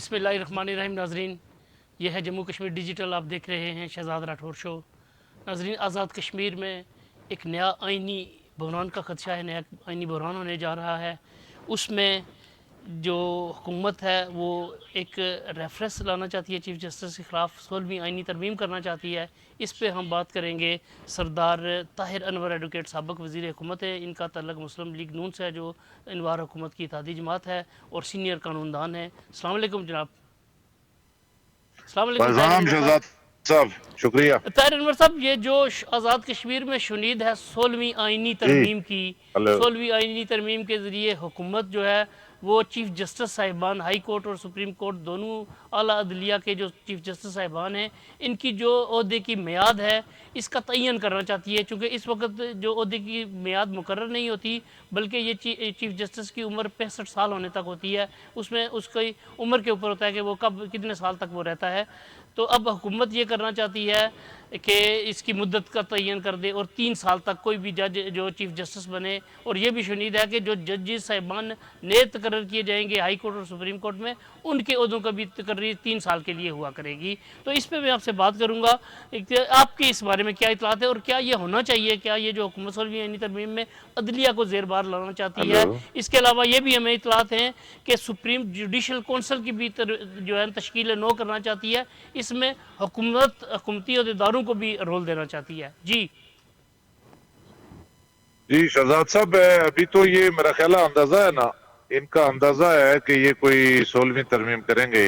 بسم اللہ الرحمن الرحیم. ناظرین، یہ ہے جموں کشمیر ڈیجیٹل، آپ دیکھ رہے ہیں شہزاد راٹھور شو. ناظرین، آزاد کشمیر میں ایک نیا آئینی بحران کا خدشہ ہے، نیا آئینی بحران ہونے جا رہا ہے. اس میں جو حکومت ہے وہ ایک ریفرنس لانا چاہتی ہے چیف جسٹس کے خلاف، 16ویں آئینی ترمیم کرنا چاہتی ہے. اس پہ ہم بات کریں گے سردار طاہر انور ایڈوکیٹ، سابق وزیر حکومت ہے. ان کا تعلق مسلم لیگ نون سے ہے جو انوار حکومت کی اتحادی جماعت ہے اور سینئر قانون دان ہے. السلام علیکم جناب. السلام علیکم طاہر پیغام انور شہزاد صاحب. صاحب، شکریہ. طاہر انور صاحب، یہ جو آزاد کشمیر میں شنید ہے 16ویں آئینی جی ترمیم کی، ہلو. 16ویں آئینی ترمیم کے ذریعے حکومت جو ہے وہ چیف جسٹس صاحبان، ہائی کورٹ اور سپریم کورٹ دونوں اعلیٰ عدلیہ کے جو چیف جسٹس صاحبان ہیں، ان کی جو عہدے کی میعاد ہے اس کا تعین کرنا چاہتی ہے. چونکہ اس وقت جو عہدے کی میعاد مقرر نہیں ہوتی بلکہ یہ چیف جسٹس کی عمر 65 سال ہونے تک ہوتی ہے. اس میں اس کی عمر کے اوپر ہوتا ہے کہ وہ کب کتنے سال تک وہ رہتا ہے. تو اب حکومت یہ کرنا چاہتی ہے کہ اس کی مدت کا تعین کر دے اور 3 سال تک کوئی بھی جج جو چیف جسٹس بنے. اور یہ بھی شنید ہے کہ جو ججز صاحبان نئے تقرر کیے جائیں گے ہائی کورٹ اور سپریم کورٹ میں، ان کے عہدوں کا بھی تقرری 3 سال کے لیے ہوا کرے گی. تو اس پہ میں آپ سے بات کروں گا کہ آپ کی اس بارے میں کیا اطلاعات ہے اور کیا یہ ہونا چاہیے، کیا یہ جو حکومت 16ویں آئینی ترمیم میں عدلیہ کو زیر بار لانا چاہتی ہے. ہلو. اس کے علاوہ یہ بھی ہمیں اطلاعات ہیں کہ سپریم جوڈیشل کونسل کی بھی جو ہے تشکیل نو کرنا چاہتی ہے. اس میں حکومتی عہدیداروں کو بھی رول دینا چاہتی ہے. جی جی شہزاد صاحب، ابھی تو یہ میرا خیال ہے اندازہ ہے نا، ان کا اندازہ ہے کہ یہ کوئی 16ویں ترمیم کریں گے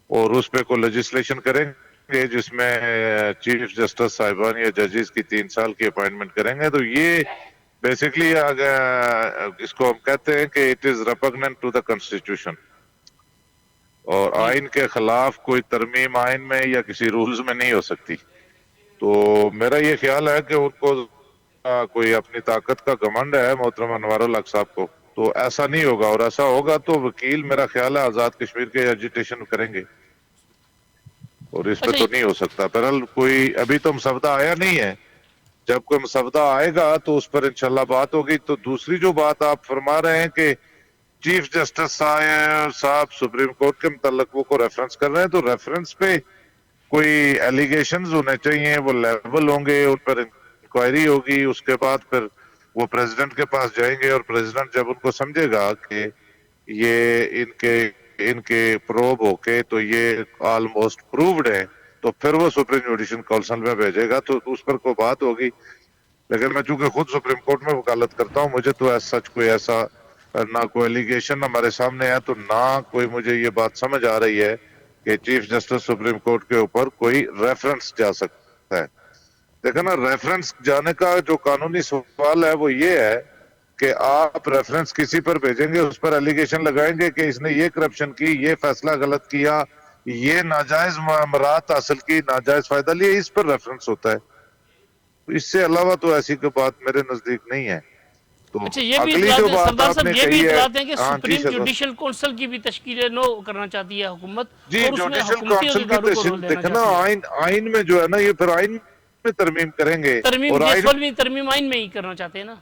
اور اس پہ کوئی لیجسلیشن کریں گے جس میں چیف جسٹس صاحبان یا ججز کی 3 سال کی اپائنٹمنٹ کریں گے. تو یہ بیسکلی اس کو ہم کہتے ہیں کہ it is repugnant to the constitution, اور جی آئین کے خلاف کوئی ترمیم آئین میں یا کسی رولز میں نہیں ہو سکتی. تو میرا یہ خیال ہے کہ ان کو کوئی اپنی طاقت کا گھمنڈ ہے محترم انوار الحق صاحب کو، تو ایسا نہیں ہوگا. اور ایسا ہوگا تو وکیل میرا خیال ہے آزاد کشمیر کے ایجیٹیشن کریں گے اور اس پہ اچھا. تو نہیں ہو سکتا. بہرحال کوئی ابھی تو مسودہ آیا نہیں ہے، جب کوئی مسودہ آئے گا تو اس پر انشاءاللہ بات ہوگی. تو دوسری جو بات آپ فرما رہے ہیں کہ چیف جسٹس صاحب سپریم کورٹ کے متعلق وہ کو ریفرنس کر رہے ہیں، تو ریفرنس پہ کوئی ایلیگیشنز ہونے چاہیے، وہ لیبل ہوں گے، ان پر انکوائری ہوگی. اس کے بعد پھر وہ پریزیڈنٹ کے پاس جائیں گے اور پریزیڈنٹ جب ان کو سمجھے گا کہ یہ ان کے پروب ہو کے تو یہ آلموسٹ پرووڈ ہے، تو پھر وہ سپریم جوڈیشل کونسل میں بھیجے گا تو اس پر کوئی بات ہوگی. لیکن میں چونکہ خود سپریم کورٹ میں وکالت کرتا ہوں، مجھے تو سچ کوئی ایسا نہ کوئی ایلیگیشن ہمارے سامنے ہے، تو نہ کوئی مجھے یہ بات سمجھ آ رہی ہے کہ چیف جسٹس سپریم کورٹ کے اوپر کوئی ریفرنس جا سکتا ہے. دیکھیں نا، ریفرنس جانے کا جو قانونی سوال ہے وہ یہ ہے کہ آپ ریفرنس کسی پر بھیجیں گے، اس پر ایلیگیشن لگائیں گے کہ اس نے یہ کرپشن کی، یہ فیصلہ غلط کیا، یہ ناجائز معاملات حاصل کی، ناجائز فائدہ لیا، اس پر ریفرنس ہوتا ہے. اس سے علاوہ تو ایسی کوئی بات میرے نزدیک نہیں ہے. تو اچھا، یہ بھی اگلی اطلاعات جو ہیں بات سردار آپ صاحب، نے یہ بھی کہی ہے، اطلاعات ہیں کہ ہاں جی سپریم شہزاد. جوڈیشل کونسل کی بھی تشکیل نو کرنا چاہتی ہے حکومت جی اور اس میں جوڈیشل حکومتی کونسل کی عہدیداروں کو تشکیل رول دینا دیکھیں نا، چاہتی ہے. آئین میں جو ہے نا، یہ پھر آئین میں ترمیم کریں گے ترمیم اور یہ آئین 16ویں ترمیم آئین میں ہی کرنا چاہتے ہیں نا.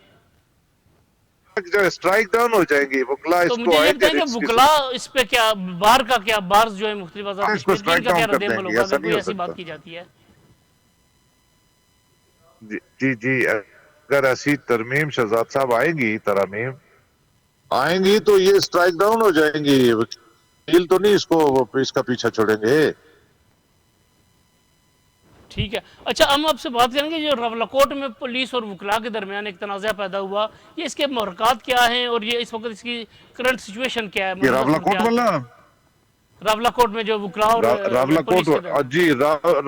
جو اسٹرائک ڈاؤن ہو جائیں گی وکلا، تو اس مجھے کو یہ آئے بتائیں گے کہ اس کی وکلا اس پہ کیا بار کا کیا بارز جو ہے مختلف آزاد اس کو کشمیر کے، ان اسٹرائک کا کیا ڈاؤن کر رد دیں عمل گے، ہوگا ایسا اگر نہیں کوئی ہو ایسی سکتا. بات کی جاتی ہے؟ جی جی جی، اگر ایسی ترمیم شہزاد صاحب آئیں گی، ترامیم آئیں گی تو یہ اسٹرائک ڈاؤن ہو جائیں گی. وکیل تو نہیں اس کا پیچھا چھوڑیں گے. ٹھیک ہے. اچھا، ہم آپ سے بات کریں گے جو راولاکوٹ میں پولیس اور وکلا کے درمیان ایک تنازع پیدا ہوا، یہ اس کے محرکات کیا ہیں اور یہ اس وقت اس کی کرنٹ سچویشن کیا ہے، یہ موجودہ راولاکوٹ صورتحال والا راولاکوٹ میں جو وکلا اور راولاکوٹ پولیس کے درمیان؟ جی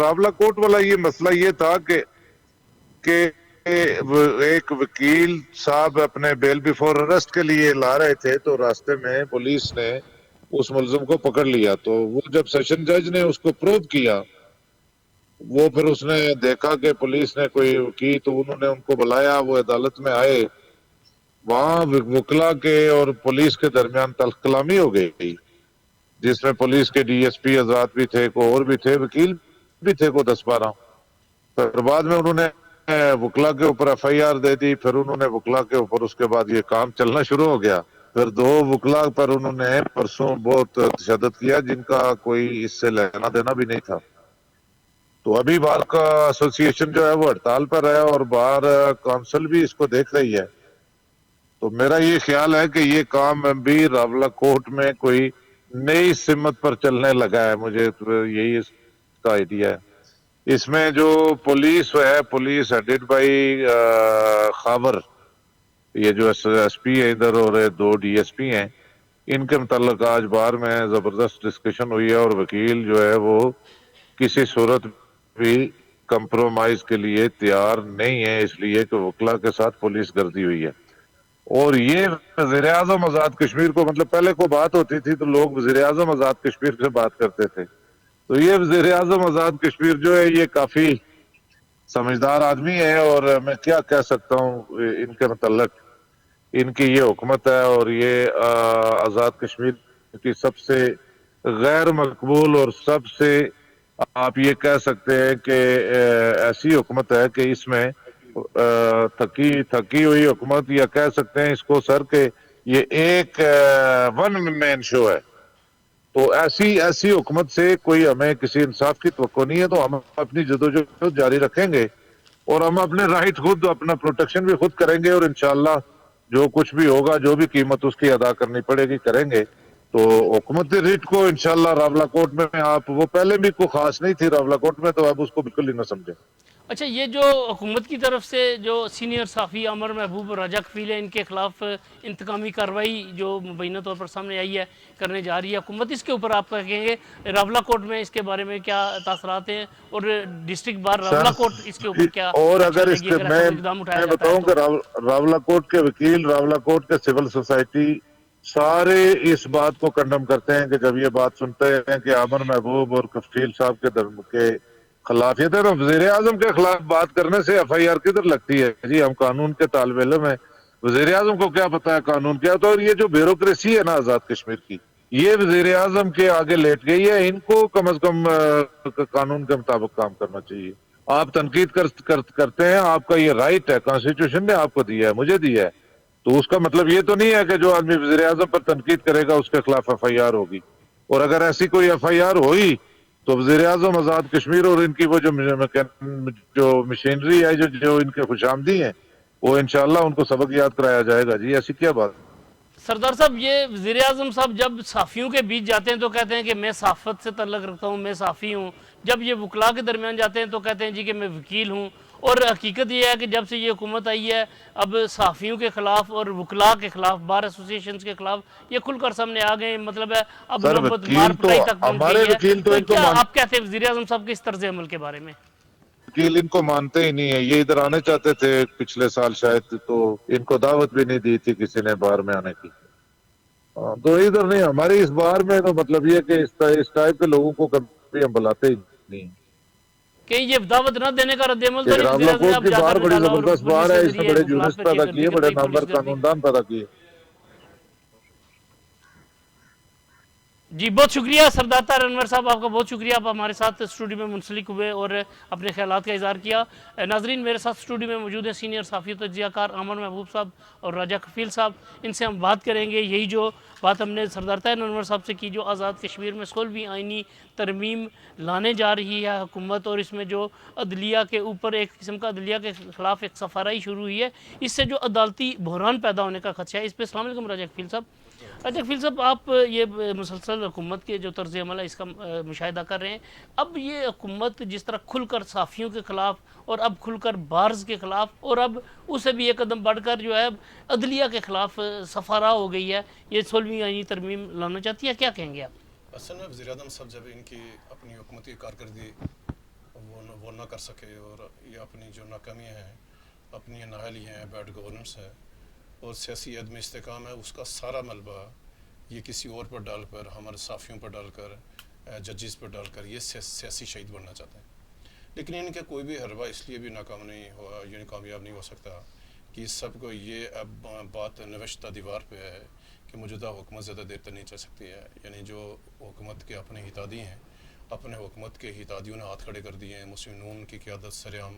راولاکوٹ والا یہ مسئلہ یہ تھا کہ ایک وکیل صاحب اپنے بیل بیفور ارسٹ کے لیے لا رہے تھے، تو راستے میں پولیس نے اس ملزم کو پکڑ لیا. تو وہ جب سیشن جج نے اس کو پروو کیا، وہ پھر اس نے دیکھا کہ پولیس نے کوئی کی، تو انہوں نے ان کو بلایا، وہ عدالت میں آئے. وہاں وکلا کے اور پولیس کے درمیان تلخ کلامی ہو گئی، جس میں پولیس کے ڈی ایس پی آزاد بھی تھے، کو اور بھی تھے، وکیل بھی تھے کو 10-12. پھر بعد میں انہوں نے وکلا کے اوپر ایف آئی آر دے دی. پھر انہوں نے وکلا کے اوپر اس کے بعد یہ کام چلنا شروع ہو گیا. پھر 2 وکلا پر انہوں نے پرسوں بہت تشدد کیا جن کا کوئی اس سے لینا دینا بھی نہیں تھا. تو ابھی بار کا ایسوسی ایشن جو ہے وہ ہڑتال پر ہے اور بار کونسل بھی اس کو دیکھ رہی ہے. تو میرا یہ خیال ہے کہ یہ کام بھی راولہ کوٹ میں کوئی نئی سمت پر چلنے لگا ہے. مجھے یہی اس کا آئیڈیا ہے. اس میں جو پولیس ہے، پولیس ہیڈڈ بائی خاور، یہ جو ایس پی ہے ادھر اور 2 ڈی ایس پی ہیں، ان کے متعلق آج بار میں زبردست ڈسکشن ہوئی ہے اور وکیل جو ہے وہ کسی صورت بھی کمپرومائز کے لیے تیار نہیں ہے، اس لیے کہ وکلا کے ساتھ پولیس گردی ہوئی ہے. اور یہ وزیر اعظم آزاد کشمیر کو، مطلب پہلے کو بات ہوتی تھی تو لوگ وزیر اعظم آزاد کشمیر سے بات کرتے تھے، تو یہ وزیر اعظم آزاد کشمیر جو ہے یہ کافی سمجھدار آدمی ہے. اور میں کیا کہہ سکتا ہوں ان کے متعلق. ان کی یہ حکومت ہے اور یہ آزاد کشمیر کی سب سے غیر مقبول اور سب سے، آپ یہ کہہ سکتے ہیں کہ ایسی حکومت ہے کہ اس میں تھکی ہوئی حکومت، یا کہہ سکتے ہیں اس کو سر کہ یہ ایک ون مین شو ہے. تو ایسی حکومت سے کوئی ہمیں کسی انصاف کی توقع نہیں ہے. تو ہم اپنی جدوجہد جاری رکھیں گے اور ہم اپنے رائٹ خود، اپنا پروٹیکشن بھی خود کریں گے، اور انشاءاللہ جو کچھ بھی ہوگا، جو بھی قیمت اس کی ادا کرنی پڑے گی کریں گے. تو حکومت ریٹ کو انشاءاللہ راولہ کوٹ میں آپ، وہ پہلے بھی کوئی خاص نہیں تھی راولہ کوٹ میں، تو آپ اس کو بالکل ہی نہ سمجھیں. اچھا، یہ جو حکومت کی طرف سے جو سینئر صحافی عامر محبوب اور راجہ کفیل ہیں، ان کے خلاف انتقامی کارروائی جو مبینہ طور پر سامنے آئی ہے، کرنے جا رہی ہے حکومت، اس کے اوپر آپ کہیں گے راولہ کوٹ میں اس کے بارے میں کیا تاثرات ہیں، اور ڈسٹرکٹ بار سر راولہ کوٹ اس کے اوپر کیا اور ایکشن اگر لے اس گی کے اگر ایسا کوئی اقدام اٹھایا میں جاتا ہے بتاؤں تو؟ کہ راولہ کوٹ کے وکیل، راولہ کوٹ کے سول سوسائٹی سارے اس بات کو کنڈم کرتے ہیں کہ جب یہ بات سنتے ہیں کہ عامر محبوب اور کفیل صاحب کے خلاف، یہ تھا وزیر اعظم کے خلاف بات کرنے سے ایف آئی آر کدھر لگتی ہے جی؟ ہم قانون کے طالب علم ہیں، وزیر اعظم کو کیا پتا ہے قانون کیا. تو یہ جو بیوروکریسی ہے نا آزاد کشمیر کی، یہ وزیر اعظم کے آگے لیٹ گئی ہے. ان کو کم از کم قانون کے مطابق کام کرنا چاہیے. آپ تنقید کرتے ہیں، آپ کا یہ رائٹ ہے، کانسٹیٹیوشن نے آپ کو دیا ہے، مجھے دیا ہے. تو اس کا مطلب یہ تو نہیں ہے کہ جو آدمی وزیر اعظم پر تنقید کرے گا اس کے خلاف ایف آئی آر ہوگی. اور اگر ایسی کوئی ایف آئی آر ہوئی تو وزیر اعظم آزاد کشمیر اور ان کی وہ جو مشینری ہے، جو ان کے خوش آمدی ہیں، وہ انشاءاللہ ان کو سبق یاد کرایا جائے گا. جی ایسی کیا بات. سردار صاحب، یہ وزیر اعظم صاحب جب صحافیوں کے بیچ جاتے ہیں تو کہتے ہیں کہ میں صحافت سے تعلق رکھتا ہوں، میں صحافی ہوں. جب یہ وکلا کے درمیان جاتے ہیں تو کہتے ہیں جی کہ میں وکیل ہوں. اور حقیقت یہ ہے کہ جب سے یہ حکومت آئی ہے، اب صحافیوں کے خلاف اور وکلا کے خلاف، بار ایسوسی ایشنز کے خلاف یہ کھل کر سامنے آ گئے ہیں. مطلب ہے اب سر نوبت مار وکیل تو پٹائی تک پہنچ ہمارے گئی ہے. وکیل تو تو ان کو کیا آپ کہتے ہیں وزیر اعظم صاحب کے اس طرز عمل کے بارے میں؟ وکیل ان کو مانتے ہی نہیں ہے. یہ ادھر آنے چاہتے تھے پچھلے سال شاید، تو ان کو دعوت بھی نہیں دی تھی کسی نے بار میں آنے کی. تو ادھر نہیں، ہماری اس بار میں تو مطلب یہ کہ اس ٹائپ کے لوگوں کو کبھی ہم بلاتے ہی نہیں. کہ یہ دعوت نہ دینے کا رد عمل تو یہ نہیں وزیر راولہ اعظم نے کوٹ اب کی جا بار کر بڑی نکالا اور زبردست پولیس بار کے ہے. اس نے ذریعے بڑے وکلا جورسٹ پہ پیدا گردی کیے، بڑے کروائی، پولیس نامور گردی. قانون دان پیدا کیے. جی بہت شکریہ سردار طاہر انور صاحب، آپ کا بہت شکریہ، آپ ہمارے ساتھ اسٹوڈیو میں منسلک ہوئے اور اپنے خیالات کا اظہار کیا. ناظرین، میرے ساتھ اسٹوڈیو میں موجود ہیں سینئر صحافی و تجزیہ کار عامر محبوب صاحب اور راجہ کفیل صاحب. ان سے ہم بات کریں گے یہی جو بات ہم نے سردار طاہر انور صاحب سے کی، جو آزاد کشمیر میں 16ویں آئینی ترمیم لانے جا رہی ہے حکومت، اور اس میں جو عدلیہ کے اوپر ایک قسم کا عدلیہ کے خلاف ایک سفارائی شروع ہوئی ہے، اس سے جو عدالتی بحران پیدا ہونے کا خدشہ ہے. اس پہ السلام علیکم راجہ کفیل صاحب. راجہ کفیل صاحب، آپ یہ مسلسل حکومت کے جو طرز عمل ہے اس کا مشاہدہ کر رہے ہیں. اب یہ حکومت جس طرح کھل کر صحافیوں کے خلاف اور اب کھل کر بارز کے خلاف اور اب اسے بھی ایک قدم بڑھ کر جو ہے عدلیہ کے خلاف سفارا ہو گئی ہے، یہ 16ویں آئینی ترمیم لانا چاہتی ہے، کیا کہیں گے آپ؟ اصل میں وزیر اعظم صاحب جب ان کی اپنی حکومتی کارکردگی وہ نہ کر سکے، اور یہ اپنی جو ناکامیاں ہیں، اپنی نااہلی ہیں، بیڈ گورننس ہے اور سیاسی عدم استحکام ہے، اس کا سارا ملبہ یہ کسی اور پر ڈال کر، ہمارے صحافیوں پر ڈال کر، ججز پر ڈال کر یہ سیاسی شہید بننا چاہتے ہیں. لیکن ان کے کوئی بھی حربہ اس لیے بھی ناکام نہیں ہوا، یعنی کامیاب نہیں ہو سکتا کہ اس سب کو یہ اب بات نوشتہ دیوار پہ ہے کہ موجودہ حکومت زیادہ دیر تک نہیں چل سکتی ہے. یعنی جو حکومت کے اپنے ہتادی ہیں، اپنے حکومت کے ہتادیوں نے ہاتھ کھڑے کر دیے ہیں. مسلم نون کی قیادت سرعام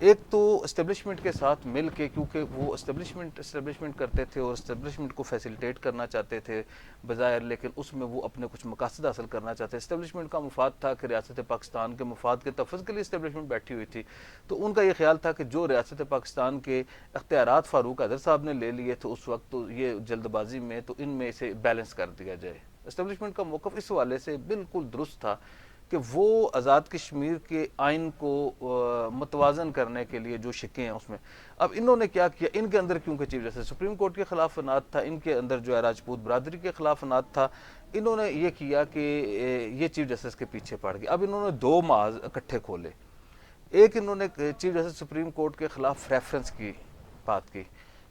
ایک تو اسٹیبلشمنٹ کے ساتھ مل کے، کیونکہ وہ اسٹیبلشمنٹ کرتے تھے اور اسٹیبلشمنٹ کو فیسیلیٹیٹ کرنا چاہتے تھے بظاہر، لیکن اس میں وہ اپنے کچھ مقاصد حاصل کرنا چاہتے. اسٹیبلشمنٹ کا مفاد تھا کہ ریاست پاکستان کے مفاد کے تحفظ کے لیے اسٹیبلشمنٹ بیٹھی ہوئی تھی، تو ان کا یہ خیال تھا کہ جو ریاست پاکستان کے اختیارات فاروق حیدر صاحب نے لے لیے تھے اس وقت، تو یہ جلد بازی میں تو ان میں اسے بیلنس کر دیا جائے. اسٹیبلشمنٹ کا موقف اس حوالے سے بالکل درست تھا کہ وہ آزاد کشمیر کے آئین کو متوازن کرنے کے لیے جو شکیں ہیں اس میں، اب انہوں نے کیا کیا، ان کے اندر کیونکہ چیف جسٹس سپریم کورٹ کے خلاف انات تھا، ان کے اندر جو ہے راجپوت برادری کے خلاف انات تھا، انہوں نے یہ کیا کہ یہ چیف جسٹس کے پیچھے پڑ گئے. اب انہوں نے دو محاذ اکٹھے کھولے. ایک انہوں نے چیف جسٹس سپریم کورٹ کے خلاف ریفرنس کی بات کی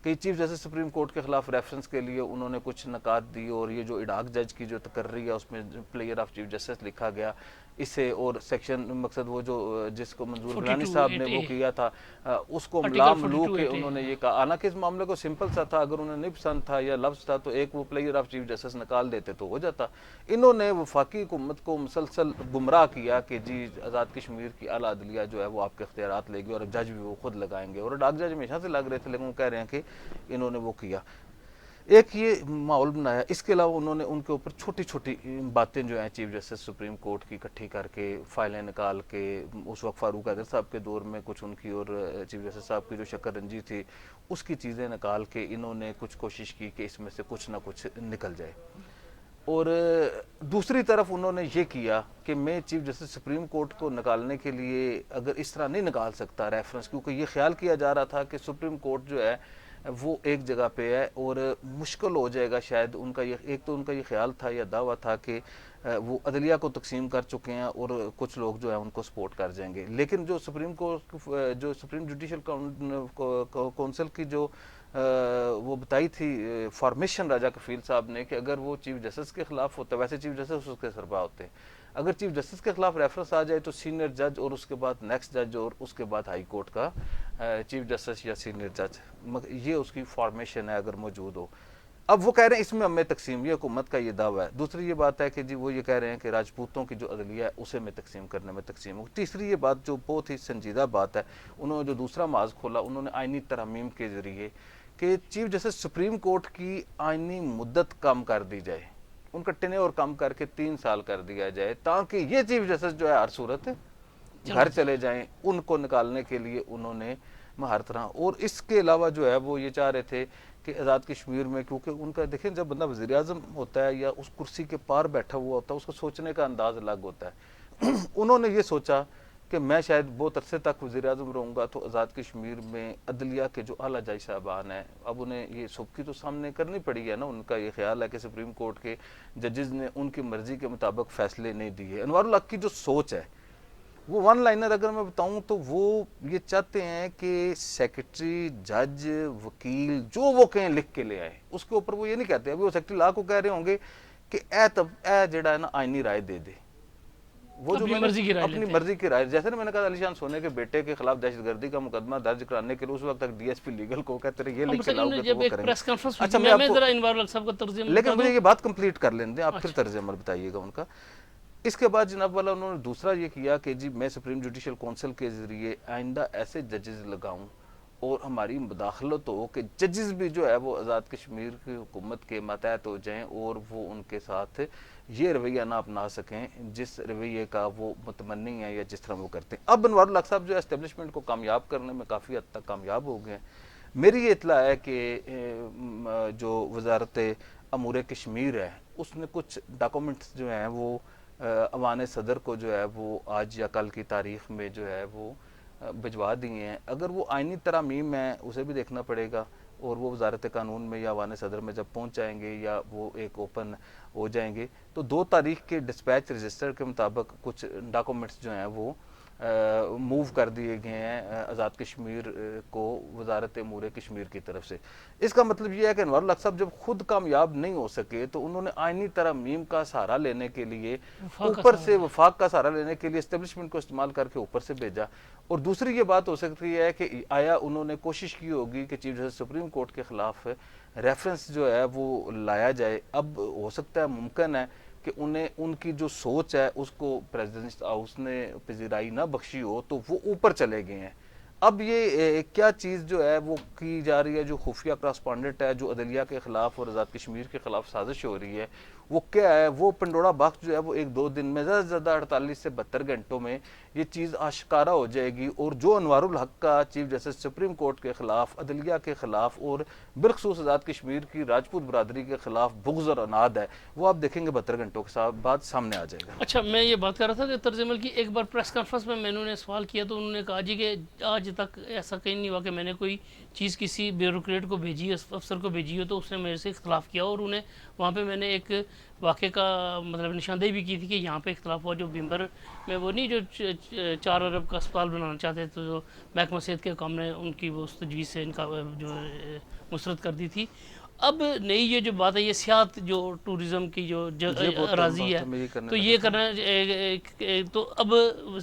کہ چیف جسٹس سپریم کورٹ کے خلاف ریفرنس کے لیے انہوں نے کچھ نکات دی، اور یہ جو اڈاک جج کی جو تقرری ہے اس میں پلیئر آف چیف جسٹس لکھا گیا اسے، اور سیکشن مقصد وہ جو جس کو منظور گیلانی صاحب نے وہ کیا تھا اس کو ملام لو کے انہوں نے یہ کہا. حالانکہ اس معاملے کو سمپل سا تھا، اگر انہیں نہیں پسند تھا یا لفظ تھا تو ایک وہ پلیئر آف چیف جسٹس نکال دیتے تو ہو جاتا. انہوں نے وفاقی حکومت کو مسلسل گمراہ کیا کہ جی آزاد کشمیر کی اعلیٰ عدلیہ جو ہے وہ آپ کے اختیارات لے گی اور جج بھی وہ خود لگائیں گے، اور ڈاک جج ہمیشہ سے لگ رہے تھے، لیکن وہ کہہ رہے ہیں کہ انہوں نے وہ کیا. ایک یہ ماحول بنایا. اس کے علاوہ انہوں نے ان کے اوپر چھوٹی چھوٹی باتیں جو ہیں چیف جسٹس سپریم کورٹ کی اکٹھی کر کے فائلیں نکال کے، اس وقت فاروق حیدر صاحب کے دور میں کچھ ان کی اور چیف جسٹس صاحب کی جو شکر رنجی تھی اس کی چیزیں نکال کے انہوں نے کچھ کوشش کی کہ اس میں سے کچھ نہ کچھ نکل جائے. اور دوسری طرف انہوں نے یہ کیا کہ میں چیف جسٹس سپریم کورٹ کو نکالنے کے لیے اگر اس طرح نہیں نکال سکتا ریفرنس، کیونکہ یہ خیال کیا جا رہا تھا کہ سپریم کورٹ جو ہے وہ ایک جگہ پہ ہے اور مشکل ہو جائے گا شاید. ان کا یہ ایک تو ان کا یہ خیال تھا یا دعویٰ تھا کہ وہ عدلیہ کو تقسیم کر چکے ہیں اور کچھ لوگ جو ہیں ان کو سپورٹ کر جائیں گے. لیکن جو سپریم جوڈیشل کونسل کی جو وہ بتائی تھی فارمیشن راجہ کفیل صاحب نے کہ اگر وہ چیف جسٹس کے خلاف ہوتا ہے، ویسے چیف جسٹس اس کے سربراہ ہوتے ہیں، اگر چیف جسٹس کے خلاف ریفرنس آ جائے تو سینئر جج اور اس کے بعد نیکسٹ جج اور اس کے بعد ہائی کورٹ کا چیف جسٹس یا سینئر جج، یہ اس کی فارمیشن ہے اگر موجود ہو. اب وہ کہہ رہے ہیں اس میں ہمیں تقسیم، یہ حکومت کا یہ دعویٰ ہے. دوسری یہ بات ہے کہ جی وہ یہ کہہ رہے ہیں کہ راجپوتوں کی جو عدلیہ ہے اسے میں تقسیم کرنے میں تقسیم ہو. تیسری یہ بات جو بہت ہی سنجیدہ بات ہے، انہوں نے جو دوسرا محاذ کھولا، انہوں نے آئینی ترامیم کے ذریعے کہ چیف جسٹس سپریم کورٹ کی آئینی مدت کم کر دی جائے، ان کا ٹینیور کم کر کے 3 سال کر دیا جائے، تاکہ یہ چیف جسٹس جو ہے ہر صورت گھر چلے جائیں. ان کو نکالنے کے لیے انہوں نے ہر طرح، اور اس کے علاوہ جو ہے وہ یہ چاہ رہے تھے کہ آزاد کشمیر میں، کیونکہ ان کا دیکھیں جب بندہ وزیر اعظم ہوتا ہے یا اس کرسی کے پار بیٹھا ہوا ہوتا ہے اس کو سوچنے کا انداز الگ ہوتا ہے. انہوں نے یہ سوچا کہ میں شاید بہت عرصے تک وزیر اعظم رہوں گا تو آزاد کشمیر میں عدلیہ کے جو اعلیٰ جج صاحبان ہیں اب انہیں یہ سبکی تو سامنے کرنی پڑی ہے نا. ان کا یہ خیال ہے کہ سپریم کورٹ کے ججز نے ان کی مرضی کے مطابق فیصلے نہیں دیے. انوار الحق کی جو سوچ ہے وہ ون لائنر اگر میں بتاؤں تو وہ یہ چاہتے ہیں کہ سیکرٹری، جج، وکیل جو وہ کہیں لکھ کے لے آئے، اس کے اوپر وہ یہ نہیں کہتے. ابھی وہ سیکرٹری لا کو کہہ رہے ہوں گے کہ اے جڑا ہے نا آئینی رائے دے دے، وہ جو اپنی مرضی کی رائے، جیسے میں نے کہا علی شان سونے کے بیٹے کے خلاف دہشت گردی کا مقدمہ درج کرانے کے لیے اس وقت تک ڈی ایس پی لیگل کو کہتے رہے یہ لکھ کے لاؤ گے تو وہ کریں گے. اچھا میں آپ کو، لیکن مجھے یہ بات کمپلیٹ کر لیں دیں، آپ پھر طرز عمل بتائیے گا ان کا. اس کے بعد جناب والا انہوں نے دوسرا یہ کیا کہ جی میں سپریم جوڈیشل کونسل کے ذریعے آئندہ ایسے ججز لگاؤں اور ہماری مداخلت ہو کہ ججز بھی جو ہے وہ آزاد کشمیر کی حکومت کے ماتحت ہو جائیں اور وہ ان کے ساتھ یہ رویہ نہ اپنا سکیں جس رویے کا وہ متمنی ہے یا جس طرح وہ کرتے ہیں. اب انوار الحق صاحب جو ہے اسٹیبلشمنٹ کو کامیاب کرنے میں کافی حد تک کامیاب ہو گئے ہیں. میری یہ اطلاع ہے کہ جو وزارت امور کشمیر ہے اس نے کچھ ڈاکومنٹس جو ہیں وہ ایوان صدر کو جو ہے وہ آج یا کل کی تاریخ میں جو ہے وہ بھجوا دیے ہیں. اگر وہ آئینی ترامیم ہے اسے بھی دیکھنا پڑے گا، اور وہ وزارت قانون میں یا ایوان صدر میں جب پہنچ جائیں گے یا وہ ایک اوپن ہو جائیں گے تو 2 تاریخ کے ڈسپیچ رجسٹر کے مطابق کچھ ڈاکومنٹس جو ہیں وہ موو کر دیے گئے ہیں آزاد کشمیر کو وزارت امور کشمیر کی طرف سے. اس کا مطلب یہ ہے کہ انوار الحق صاحب جب خود کامیاب نہیں ہو سکے تو انہوں نے آئینی ترامیم کا سہارا لینے کے لیے اوپر سے وفاق کا سہارا لینے کے لیے اسٹیبلشمنٹ کو استعمال کر کے اوپر سے بھیجا. اور دوسری یہ بات ہو سکتی ہے کہ آیا انہوں نے کوشش کی ہوگی کہ چیف جسٹس سپریم کورٹ کے خلاف ریفرنس جو ہے وہ لایا جائے. اب ہو سکتا ہے ممکن ہے کہ انہیں ان کی جو سوچ ہے اس کو پریزیڈنٹ ہاؤس نے پذیرائی نہ بخشی ہو تو وہ اوپر چلے گئے ہیں. اب یہ کیا چیز جو ہے وہ کی جا رہی ہے، جو خفیہ کراسپونڈنٹ ہے، جو عدلیہ کے خلاف اور آزاد کشمیر کے خلاف سازش ہو رہی ہے، وہ کیا ہے؟ وہ پنڈورا باکس جو ہے وہ 1-2 دن میں، زیادہ سے زیادہ 48 سے 72 گھنٹوں میں یہ چیز آشکارا ہو جائے گی، اور جو انوار الحق کا چیف جسٹس سپریم کورٹ کے خلاف، عدلیہ کے خلاف اور بالخصوص آزاد کشمیر کی راجپوت برادری کے خلاف بغض اور عناد ہے، وہ آپ دیکھیں گے 72 گھنٹوں کے بعد سامنے آ جائے گا۔ اچھا، میں یہ بات کر رہا تھا کہ طرز عمل کی ایک بار پریس کانفرنس میں انہوں نے سوال کیا تو انہوں نے کہا جی کہ آج تک ایسا کہیں نہیں ہوا کہ میں نے کوئی چیز کسی بیوروکریٹ کو بھیجی، افسر کو بھیجی ہو تو اس نے میرے سے اختلاف کیا، اور انہیں وہاں پہ میں نے ایک واقعے کا مطلب نشاندہی بھی کی تھی کہ یہاں پہ اختلاف ہوا، جو بھیمبر میں وہ نہیں جو 4 ارب کا اسپتال بنانا چاہتے تھے، جو محکمہ صحت کے حکام نے ان کی وہ تجویز سے ان کا جو مسترد کر دی تھی۔ اب نئی یہ جو بات ہے، یہ سیاحت جو ٹورزم کی جو اراضی ہے تو یہ کرنا، تو اب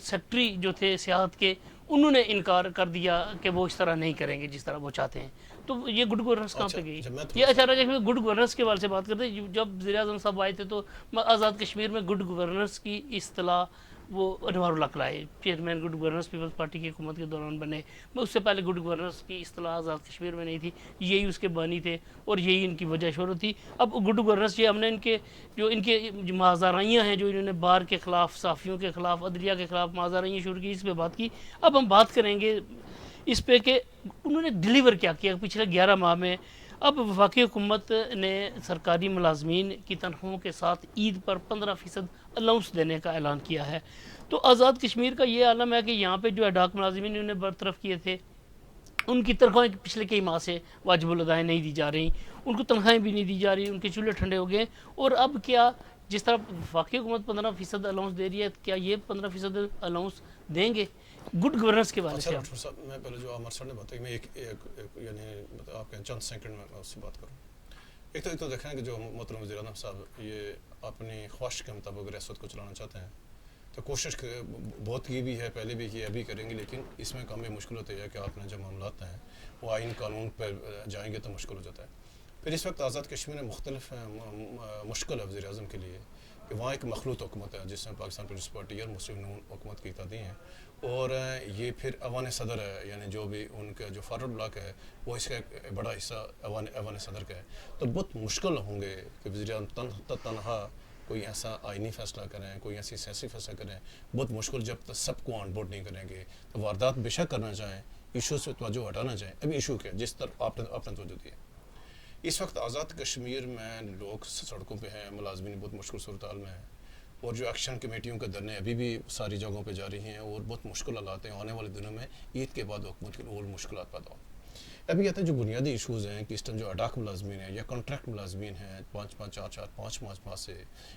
سیکٹری جو تھے سیاحت کے، انہوں نے انکار کر دیا کہ وہ اس طرح نہیں کریں گے جس طرح وہ چاہتے ہیں، تو یہ گڈ گورننس کہاں پہ گئی؟ یہ اچھا گڈ گورننس کے حوالے سے بات کرتے ہیں، جب وزیر اعظم صاحب آئے تھے تو آزاد کشمیر میں گڈ گورننس کی اصطلاح وہ انوار الحق لائے، chairman good governance Peoples Party کی حکومت کے دوران بنے، اس سے پہلے گڈ گورننس کی اصطلاح آزاد کشمیر میں نہیں تھی، یہی اس کے بانی تھے اور یہی ان کی وجہ شہرت تھی۔ اب گڈ گورننس یہ ہم نے ان کے معذرائیاں ہیں جو انہوں نے بار کے خلاف، صحافیوں کے خلاف، عدلیہ کے خلاف معذرائیاں شروع کی، اس پہ بات کی۔ اب ہم بات کریں گے اس پہ کہ انہوں نے ڈیلیور کیا کیا پچھلے 11 ماہ میں۔ اب وفاقی حکومت نے سرکاری ملازمین کی تنخواہوں کے ساتھ عید پر 15% الاؤنس دینے کا اعلان کیا ہے، تو آزاد کشمیر کا یہ عالم ہے کہ یہاں پہ جو اڈاک ملازمین انہوں نے برطرف کیے تھے، ان کی تنخواہیں پچھلے کئی ماہ سے واجب الادائیں نہیں دی جا رہی، ان کو تنخواہیں بھی نہیں دی جا رہی، ان کے چولہے ٹھنڈے ہو گئے۔ اور اب کیا جس طرح وفاقی حکومت 15% الاؤنس دے رہی ہے، کیا یہ 15% الاؤنس دیں گے؟ گڈ گورننس کے بارے سے ڈاکٹر صاحب، میں پہلے جو عامر صاحب نے بتائی، میں ایک یعنی آپ کے چند سیکنڈ میں اس سے بات کروں۔ ایک تو دیکھیں کہ جو محترم وزیر اعظم صاحب یہ اپنی خواہش کے مطابق ریاست کو چلانا چاہتے ہیں، تو کوشش بہت کی بھی ہے، پہلے بھی کی، ابھی کریں گے، لیکن اس میں کم مشکل ہوتی ہے کہ آپ نے جو معاملات ہیں وہ آئین قانون پر جائیں گے تو مشکل ہو جاتا ہے۔ پھر اس وقت آزاد کشمیر میں مختلف مشکل ہے وزیر اعظم کے لیے کہ وہاں ایک مخلوط حکومت ہے جس میں پاکستان پیپلز پارٹی اور مسلم نون حکومت کی تادی ہیں، اور یہ پھر ایوان صدر ہے، یعنی جو بھی ان کا جو فارورڈ بلاک ہے وہ اس کا ایک بڑا حصہ ایوان صدر کا ہے، تو بہت مشکل ہوں گے کہ وزیر اعظم تنہا کوئی ایسا آئینی فیصلہ کریں، کوئی ایسی سیاسی فیصلہ کریں، بہت مشکل جب تک سب کو آن بورڈ نہیں کریں گے۔ تو واردات بے شک کرنا چاہیں، ایشو سے توجہ ہٹانا چاہیں۔ ابھی ایشو کیا جس طرح آپ نے توجہ دی ہے، اس وقت آزاد کشمیر میں لوگ سڑکوں پہ ہیں، ملازمین بہت مشکل صورتحال میں ہیں، اور جو ایکشن کمیٹیوں کے دھرنے ابھی بھی ساری جگہوں پہ جاری ہیں، اور بہت مشکل حالات ہیں۔ آنے والے دنوں میں عید کے بعد حکومت کے اور مشکلات پیدا ہوں۔ ابھی یہ جو بنیادی ایشوز ہیں کہ اس ٹائم جو اڈاک ملازمین ہیں یا کانٹریکٹ ملازمین ہیں 5 سے،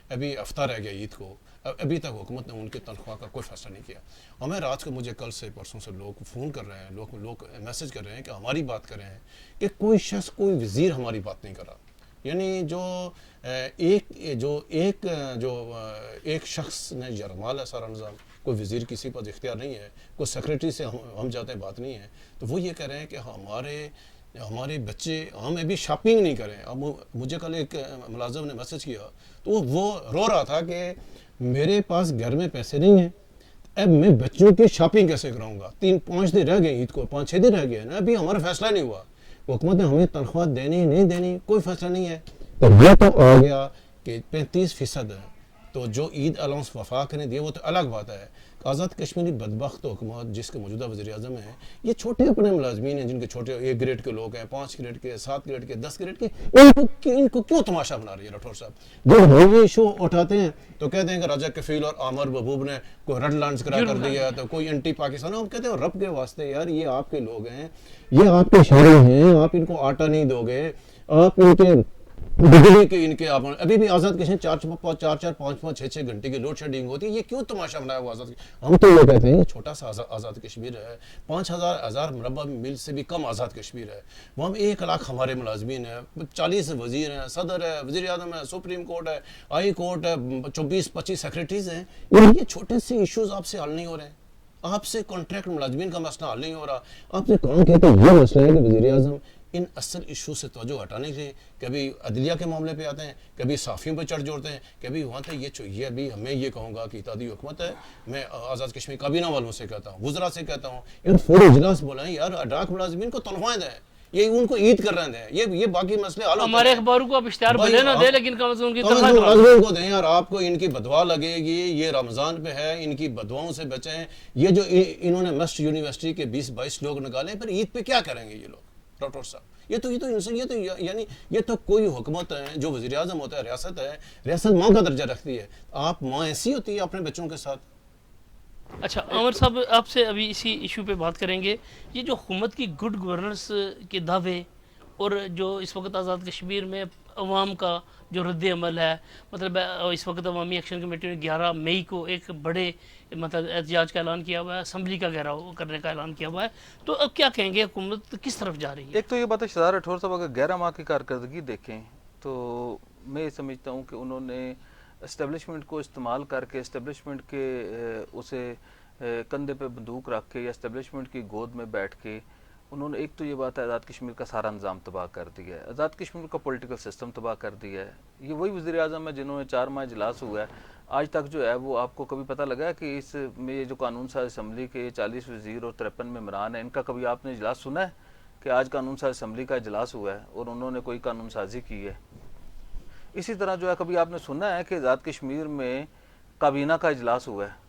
ابھی ہفتہ رہ گیا عید کو، ابھی تک حکومت نے ان کے تنخواہ کا کوئی فیصلہ نہیں کیا۔ ہمیں رات کو مجھے کل سے پرسوں سے لوگ فون کر رہے ہیں، لوگ میسج کر رہے ہیں کہ ہماری بات کر رہے ہیں کہ کوئی شخص، کوئی وزیر ہماری بات نہیں کر رہا۔ یعنی ایک شخص نے یرغمال ہے سارا نظام، کوئی وزیر کسی پر اختیار نہیں ہے، کوئی سیکریٹری سے ہم جاتے ہیں بات نہیں ہے، تو وہ یہ کہہ رہے ہیں کہ ہمارے بچے، ہم ابھی شاپنگ نہیں کریں۔ اب مجھے کل ایک ملازم نے میسج کیا تو وہ رو رہا تھا کہ میرے پاس گھر میں پیسے نہیں ہیں، اب میں بچوں کی شاپنگ کیسے کراؤں گا؟ 3-5 دن رہ گئے عید کو، 5-6 دن رہ گئے نا، ابھی ہمارا فیصلہ نہیں ہوا، حکومت نے ہمیں تنخواہ دینی نہیں دینی کوئی فیصلہ نہیں ہے۔ تو یہ تو آ گیا کہ 35% ہے، تو جو عید الاؤنس وفاق نے دیے وہ تو الگ بات ہے۔ آزاد کشمیری بدبخت حکومت جس کے موجودہ وزیر اعظم ہیں، یہ چھوٹے اپنے ملازمین ہیں، جن کے چھوٹے 1 گریڈ کے لوگ ہیں، 5 گریڈ کے، 7 گریڈ کے، 10 گریڈ کے، ان کو کیوں تماشا بنا رہی ہے راٹھور صاحب؟ جب یہ ایشو اٹھاتے ہیں تو کہتے ہیں کہ راجہ کفیل اور عامر محبوب نے کوئی ریڈ لائنز کرا کر دیا، تو کوئی اینٹی پاکستان، ہم کہتے ہیں رب کے واسطے یار، یہ آپ کے لوگ ہیں، یہ آپ کے شہری ہیں، آپ ان کو آٹا نہیں دو گے، آپ ان کے بجلی کے ان کے آپ ابھی بھی آزاد کشمیر 4-4 5-5 6-6 گھنٹے کی لوڈ شیڈنگ ہوتی ہے، یہ کیوں تماشا بنایا ہوا آزاد؟ ہم تو یہ کہتے ہیں یہ چھوٹا سا آزاد کشمیر ہے، 5000 مربع میل سے بھی کم آزاد کشمیر ہے، وہاں 1 لاکھ ہمارے ملازمین ہیں، 40 وزیر ہیں، صدر ہے، وزیر اعظم ہے، سپریم کورٹ ہے، ہائی کورٹ ہے، 24-25 سیکریٹریز ہیں، یہ چھوٹے سے ایشوز آپ سے حل نہیں ہو رہے ہیں، آپ سے کانٹریکٹ ملازمین کا مسئلہ حل نہیں ہو رہا، آپ سے کون کہتے ہیں یہ مسئلہ ہے کہ وزیر اعظم ان اصل ایشو سے توجہ ہٹانے کے کبھی عدلیہ کے معاملے پہ آتے ہیں, کبھی صحافیوں پہ چڑھ جوڑتے ہیں, کبھی وہاں تک یہ ابھی میں یہ کہوں گا کہ اتحادی حکومت ہے, میں آزاد کشمیر کابینہ والوں سے کہتا ہوں, وزراء سے کہتا ہوں, یار فوری اجلاس بولائیں یار, ڈاک ملازمین کو تنخواہیں دیں, یہ ان کو عید کر رہے ہیں, یہ باقی مسئلے حل ہوتے ہیں. ہمارے اخباروں کو آپ اشتہار بھلے نہ دیں لیکن کم از کم ان کی ملازمین کو دیں یار, آپ کو ان کی بدوا لگے گی, یہ رمضان پہ ہے, ان کی بدواؤں سے بچیں. یہ جو انہوں نے مسٹ یونیورسٹی کے 20-22 لوگ نکالے, پھر عید پہ کیا کریں گے یہ لوگ ڈاکٹر صاحب؟ یہ تو کوئی حکومت ہے جو وزیر اعظم ہوتا ہے, ریاست ہے, ریاست ماں کا درجہ رکھتی ہے, آپ ماں ایسی ہوتی ہے اپنے بچوں کے ساتھ. اچھا عمر صاحب, آپ سے ابھی اسی ایشو پہ بات کریں گے. یہ جو حکومت کی گڈ گورننس کے دعوے اور جو اس وقت آزاد کشمیر میں عوام کا جو رد عمل ہے, مطلب اس وقت عوامی ایکشن کمیٹی نے 11 مئی کو ایک بڑے مطلب احتجاج کا اعلان کیا ہوا ہے, اسمبلی کا گھیراؤ کرنے کا اعلان کیا ہوا ہے, تو اب کیا کہیں گے, حکومت کس طرف جا رہی ہے؟ ایک تو یہ بات ہے شہزاد راٹھور صاحب اگر 11 ماہ کی کارکردگی دیکھیں تو میں یہ سمجھتا ہوں کہ انہوں نے اسٹیبلشمنٹ کو استعمال کر کے, اسٹیبلشمنٹ کے اسے کندھے پہ بندوق رکھ کے یا اسٹیبلشمنٹ کی گود میں بیٹھ کے انہوں نے, ایک تو یہ بات ہے آزاد کشمیر کا سارا نظام تباہ کر دیا ہے, آزاد کشمیر کا پولیٹیکل سسٹم تباہ کر دیا ہے. یہ وہی وزیر اعظم ہے جنہوں نے 4 ماہ اجلاس ہوا ہے, آج تک جو ہے وہ آپ کو کبھی پتہ لگا ہے کہ اس میں یہ جو قانون ساز اسمبلی کے 40 وزیر اور 53 ممبران ہیں, ان کا کبھی آپ نے اجلاس سنا ہے کہ آج قانون ساز اسمبلی کا اجلاس ہوا ہے اور انہوں نے کوئی قانون سازی کی ہے؟ اسی طرح جو ہے کبھی آپ نے سنا ہے کہ آزاد کشمیر میں کابینہ کا اجلاس ہوا ہے؟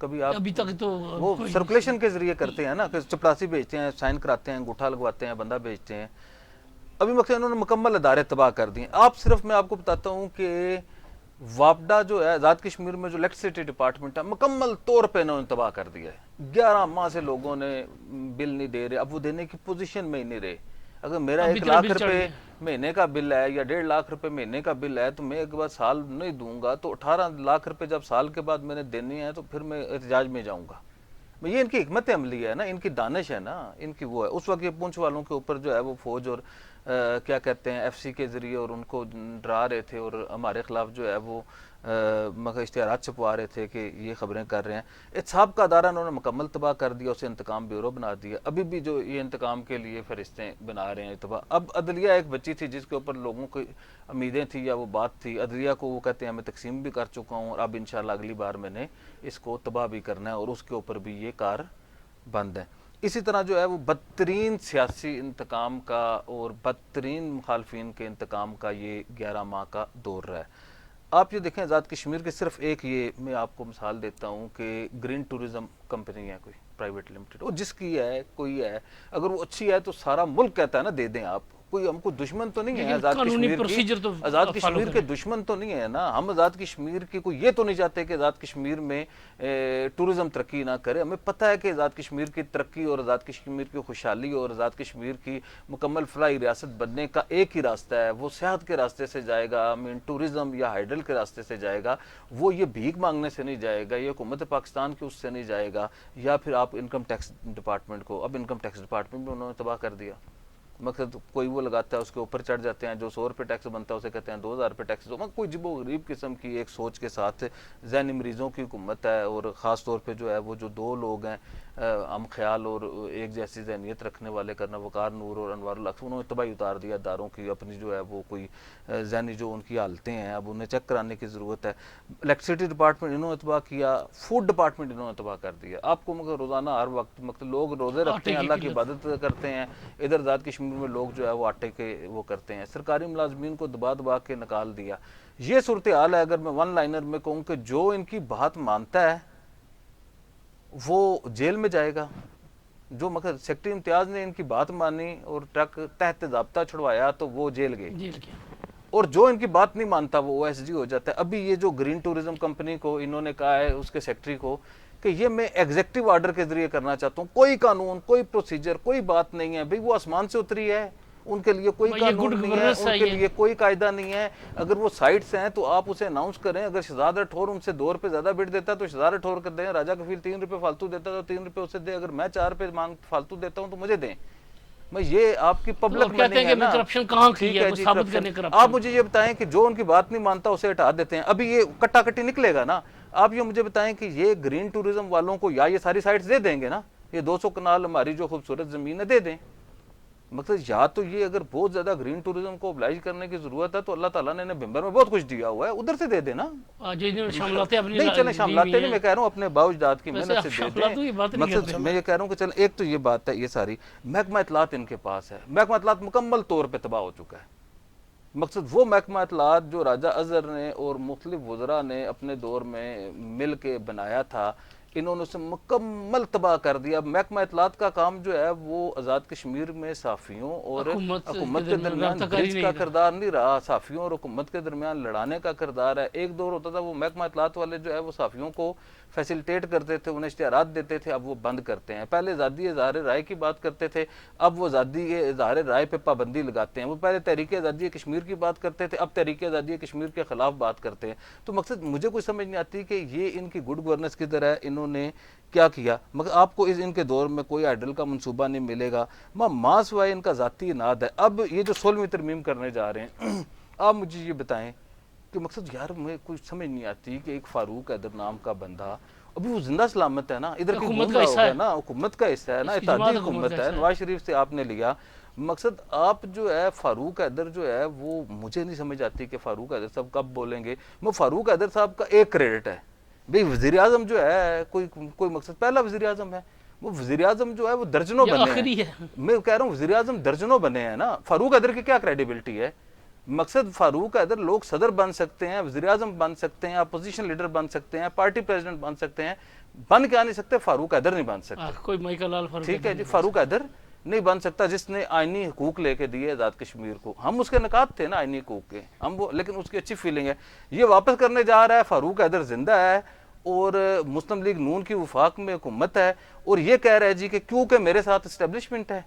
کبھی آپ ابھی تک تو وہ سرکولیشن کے ذریعے کرتے ہیں نا, کہ چپڑاسی بھیجتے ہیں, سائن کراتے ہیں, انگوٹھا لگواتے ہیں, بندہ بھیجتے ہیں. ابھی مقصد انہوں نے مکمل ادارے تباہ کر دیے. آپ صرف میں آپ کو بتاتا ہوں کہ واپڈا جو ہے آزاد کشمیر میں جو الیکٹریسٹی ڈپارٹمنٹ ہے مکمل طور پہ انہوں نے تباہ کر دیا ہے. 11 ماہ سے لوگوں نے بل نہیں دے رہے, اب وہ دینے کی پوزیشن میں ہی نہیں رہے. اگر میرا 1 لاکھ روپے مہینے کا بل ہے یا 1.5 لاکھ روپے مہینے کا بل ہے تو میں ایک بار سال نہیں دوں گا, تو 18 لاکھ روپے جب سال کے بعد میں نے دینے ہیں تو پھر میں احتجاج میں جاؤں گا. یہ ان کی حکمت عملی ہے نا, ان کی دانش ہے نا, ان کی وہ ہے. اس وقت یہ پونچھ والوں کے اوپر جو ہے وہ فوج اور کیا کہتے ہیں ایف سی کے ذریعے اور ان کو ڈرا رہے تھے اور ہمارے خلاف جو ہے وہ مگر اشتہارات چھپوا رہے تھے کہ یہ خبریں کر رہے ہیں. احتساب کا ادارہ انہوں نے مکمل تباہ کر دیا, اسے انتقام بیورو بنا دیا. ابھی بھی جو یہ انتقام کے لیے فہرستیں بنا رہے ہیں تباہ. اب عدلیہ ایک بچی تھی جس کے اوپر لوگوں کی امیدیں تھیں یا وہ بات تھی, عدلیہ کو وہ کہتے ہیں میں تقسیم بھی کر چکا ہوں اور اب انشاءاللہ اگلی بار میں نے اس کو تباہ بھی کرنا ہے اور اس کے اوپر بھی یہ کار بند ہے. اسی طرح جو ہے وہ بدترین سیاسی انتقام کا اور بدترین مخالفین کے انتقام کا یہ 11 ماہ کا دور رہا ہے. آپ یہ دیکھیں آزاد کشمیر کے صرف ایک یہ میں آپ کو مثال دیتا ہوں کہ گرین ٹورزم کمپنی ہے کوئی پرائیویٹ لمیٹڈ, وہ جس کی ہے کوئی ہے, اگر وہ اچھی ہے تو سارا ملک کہتا ہے نا دے دیں آپ, کوئی ہم کو دشمن تو نہیں ہے آزاد کشمیر کی, آزاد کشمیر کے دشمن تو نہیں ہے نا ہم. آزاد کشمیر کی کوئی یہ تو نہیں چاہتے کہ آزاد کشمیر میں ٹورزم ترقی نہ کرے. ہمیں پتہ ہے کہ آزاد کشمیر کی ترقی اور آزاد کشمیر کی خوشحالی اور آزاد کشمیر کی مکمل فلاحی ریاست بننے کا ایک ہی راستہ ہے, وہ سیاحت کے راستے سے جائے گا, ٹورزم یا ہائیڈل کے راستے سے جائے گا. وہ یہ بھیک مانگنے سے نہیں جائے گا, یہ حکومت پاکستان کی اس سے نہیں جائے گا, یا پھر آپ انکم ٹیکس ڈپارٹمنٹ کو, اب انکم ٹیکس ڈپارٹمنٹ بھی انہوں نے تباہ کر دیا. مقصد کوئی وہ لگاتا ہے اس کے اوپر چڑھ جاتے ہیں, جو 100 روپے ٹیکس بنتا ہے اسے کہتے ہیں 2000 روپے ٹیکس دو. کوئی عجیب و غریب قسم کی ایک سوچ کے ساتھ ذہنی مریضوں کی حکومت ہے. اور خاص طور پہ جو ہے وہ جو 2 لوگ ہیں ہم خیال اور ایک جیسی ذہنیت رکھنے والے کرنا, وقار نور اور انوار الحق, انہوں نے تباہی اتار دیا اداروں کی. اپنی جو ہے وہ کوئی ذہنی جو ان کی حالتیں ہیں اب انہیں چیک کرانے کی ضرورت ہے. الیکٹریسٹی ڈپارٹمنٹ انہوں نے تباہ کیا, فوڈ ڈپارٹمنٹ انہوں نے تباہ کر دیا. آپ کو مگر روزانہ ہر وقت مطلب لوگ روزے رکھتے ہیں, اللہ کی عبادت کرتے ہیں, ادھر آزاد کشمیر میں لوگ جو ہے وہ آٹے کے وہ کرتے ہیں. سرکاری ملازمین کو دبا دبا کے نکال دیا. یہ صورتحال ہے. اگر میں ون لائنر میں کہوں کہ جو ان کی بات مانتا ہے وہ جیل میں جائے گا, جو مگر سیکٹری امتیاز نے ان کی بات مانی اور ٹرک تحت ضابطہ چھڑوایا تو وہ جیل گئے, اور جو ان کی بات نہیں مانتا وہ او ایس جی ہو جاتا ہے. ابھی یہ جو گرین ٹورزم کمپنی کو انہوں نے کہا ہے اس کے سیکٹری کو کہ یہ میں ایگزیکٹو آرڈر کے ذریعے کرنا چاہتا ہوں, کوئی قانون, کوئی پروسیجر, کوئی بات نہیں ہے. بھئی وہ آسمان سے اتری ہے, ان کے لیے کوئی قانون نہیں ہے, ان کے لیے کوئی قاعدہ نہیں ہے. اگر وہ سائٹس ہیں تو آپ اسے اناؤنس کریں. اگر شہزاد راٹھور ان سے 2 روپے زیادہ بٹ دیتا ہے تو شہزاد راٹھور کو دیں, راجہ کفیل 3 روپے فالتو دیتا ہے تو 3 روپے اسے دیں. اگر میں 4 روپے فالتو دیتا ہوں تو مجھے دیں. میں یہ آپ کی پبلک منی ہے نا, کرپشن کہاں کی ہے, وہ ثابت کرنے کرپشن. آپ مجھے یہ بتائیں کہ جو ان کی بات نہیں مانتا اسے ہٹا دیتے ہیں. ابھی یہ کٹا کٹی نکلے گا نا. آپ یہ مجھے بتائیں کہ یہ گرین ٹورزم والوں کو یا یہ ساری سائٹس دے دیں گے نا, یہ 200 کنال ہماری جو خوبصورت زمین ہے دے دیں, مقصد یا تو یہ اگر بہت زیادہ گرین ٹورزم کو oblige کرنے کی ضرورت ہے تو اللہ تعالیٰ نے انہیں بھمبر میں بہت کچھ دیا ہوا ہے، ادھر سے دے دینا. شاملاتے اپنی نہیں چلیں شاملاتے نہیں، میں کہہ رہا ہوں اپنے باوجداد کی محنت سے دے دیں. مقصد میں یہ کہہ رہا ہوں کہ چلیں ایک تو یہ بات ہے، یہ ساری محکمہ اطلاعات ان کے پاس ہے. محکمہ اطلاعات مکمل طور پہ تباہ ہو چکا ہے. مقصد وہ محکمہ اطلاعات جو راجہ اظہر نے اور مختلف وزراء نے اپنے دور میں مل کے بنایا تھا، انہوں نے اسے مکمل تباہ کر دیا. محکمہ اطلاعات کا کام جو ہے وہ آزاد کشمیر میں صحافیوں اور حکومت کے درمیان برج کا کردار نہیں رہا، صحافیوں اور حکومت کے درمیان لڑانے کا کردار ہے. ایک دور ہوتا تھا وہ محکمہ اطلاعات والے جو ہے وہ صحافیوں کو فیسیلیٹیٹ کرتے تھے، انہیں اشتہارات دیتے تھے، اب وہ بند کرتے ہیں. پہلے آزادی اظہار رائے کی بات کرتے تھے، اب وہ آزادی اظہار رائے پہ پابندی لگاتے ہیں. وہ پہلے تحریک آزادی کشمیر کی بات کرتے تھے، اب تحریک آزادی کشمیر کے خلاف بات کرتے ہیں. تو مقصد مجھے کوئی سمجھ نہیں آتی کہ یہ ان کی گڈ گورننس کی طرح انہوں نے کیا کیا. مگر آپ کو ان کے دور میں کوئی آئیڈل کا منصوبہ نہیں ملے گا. ماں سوائے ان کا ذاتی اناد ہے. اب یہ جو 16ویں ترمیم کرنے جا رہے ہیں، آپ مجھے یہ بتائیں کہ مقصد یار مجھے کوئی سمجھ نہیں آتی کہ ایک فاروق حیدر نام کا بندہ ابھی وہ زندہ سلامت ہے نا، ادھر کی حکومت کا حصہ ہے نا، حکومت کا حصہ ہے نا، اتحادی حکومت ہے، نواز شریف سے آپ نے لیا. مقصد آپ جو ہے فاروق حیدر جو ہے وہ مجھے نہیں سمجھ آتی کہ فاروق حیدر صاحب کب بولیں گے. وہ فاروق حیدر صاحب کا ایک کریڈٹ ہے بھئی، وزیر اعظم جو ہے کوئی مقصد پہلا وزیر اعظم ہے. وہ وزیر اعظم جو ہے وہ درجنوں بنے ہیں. میں کہہ رہا ہوں وزیر اعظم درجنوں بنے ہیں نا. فاروق حیدر کی کیا کریڈیبلٹی ہے؟ مقصد فاروق حیدر لوگ صدر بن سکتے ہیں، وزیر اعظم بن سکتے ہیں، اپوزیشن لیڈر بن سکتے ہیں، پارٹی پریزیڈنٹ بن سکتے ہیں، بن کیا نہیں سکتے؟ فاروق حیدر نہیں بن سکتے. کوئی مائیکل لال فاروق، ٹھیک ہے جی، فاروق حیدر نہیں بن سکتا جس نے آئینی حقوق لے کے دیے آزاد کشمیر کو. ہم اس کے نکات تھے نا آئینی حقوق کے، ہم وہ، لیکن اس کی اچھی فیلنگ ہے. یہ واپس کرنے جا رہا ہے. فاروق حیدر زندہ ہے اور مسلم لیگ نون کی وفاق میں حکومت ہے، اور یہ کہہ رہا ہے جی کہ کیونکہ میرے ساتھ اسٹیبلشمنٹ ہے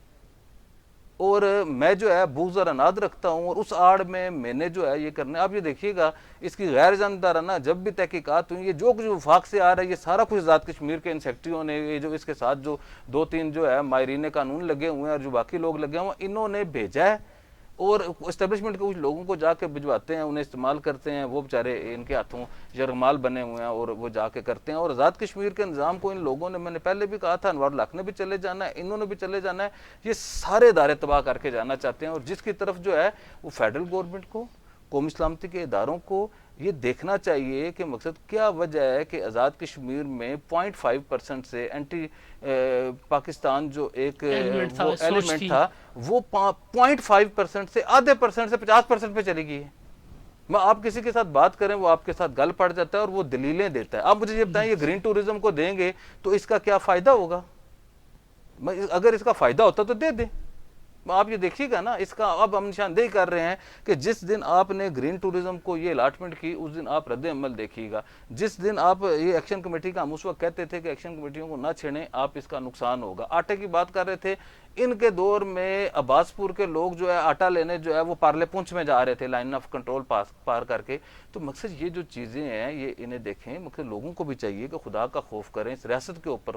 اور میں جو ہے بغض اور اناد رکھتا ہوں، اور اس آڑ میں نے جو ہے یہ کرنا ہے. آپ یہ دیکھیے گا اس کی غیر جانبدارانہ جب بھی تحقیقات ہوئی، یہ جو کچھ وفاق سے آ رہا ہے یہ سارا کچھ آزاد کشمیر کے ان سیکٹریوں نے، یہ جو اس کے ساتھ جو 2-3 جو ہے ماہرین قانون لگے ہوئے ہیں اور جو باقی لوگ لگے ہوئے ہیں، انہوں نے بھیجا ہے اور اسٹیبلشمنٹ کے کچھ لوگوں کو جا کے بھجواتے ہیں، انہیں استعمال کرتے ہیں. وہ بیچارے ان کے ہاتھوں یرغمال بنے ہوئے ہیں اور وہ جا کے کرتے ہیں. اور آزاد کشمیر کے نظام کو ان لوگوں نے، میں نے پہلے بھی کہا تھا، انوار الحق نے بھی چلے جانا ہے، انہوں نے بھی چلے جانا ہے. یہ سارے ادارے تباہ کر کے جانا چاہتے ہیں، اور جس کی طرف جو ہے وہ فیڈرل گورنمنٹ کو، قومی سلامتی کے اداروں کو یہ دیکھنا چاہیے کہ مقصد کیا وجہ ہے کہ آزاد کشمیر میں 0.5% سے اینٹی پاکستان جو ایک ایلیمنٹ تھا وہ 0.5% سے آدھے پرسنٹ سے 50% پہ چلی گئی ہے. آپ کسی کے ساتھ بات کریں وہ آپ کے ساتھ گل پڑ جاتا ہے اور وہ دلیلیں دیتا ہے. آپ مجھے یہ بتائیں یہ گرین ٹورزم کو دیں گے تو اس کا کیا فائدہ ہوگا؟ اگر اس کا فائدہ ہوتا تو دے دیں. آپ یہ دیکھیے گا نا، اس کا اب ہم نشاندہی کر رہے ہیں کہ جس دن آپ نے گرین ٹورزم کو یہ الاٹمنٹ کی اس دن آپ رد عمل دیکھیے گا. جس دن آپ یہ ایکشن کمیٹی کا، ہم اس وقت کہتے تھے کہ ایکشن کمیٹیوں کو نہ چھیڑیں، آپ اس کا نقصان ہوگا. آٹے کی بات کر رہے تھے، ان کے دور میں عباس پور کے لوگ جو ہے آٹا لینے جو ہے وہ پارلے پونچھ میں جا رہے تھے لائن آف کنٹرول پار کر کے. تو مقصد یہ جو چیزیں ہیں یہ انہیں دیکھیں. مقصد لوگوں کو بھی چاہیے کہ خدا کا خوف کریں، اس ریاست کے اوپر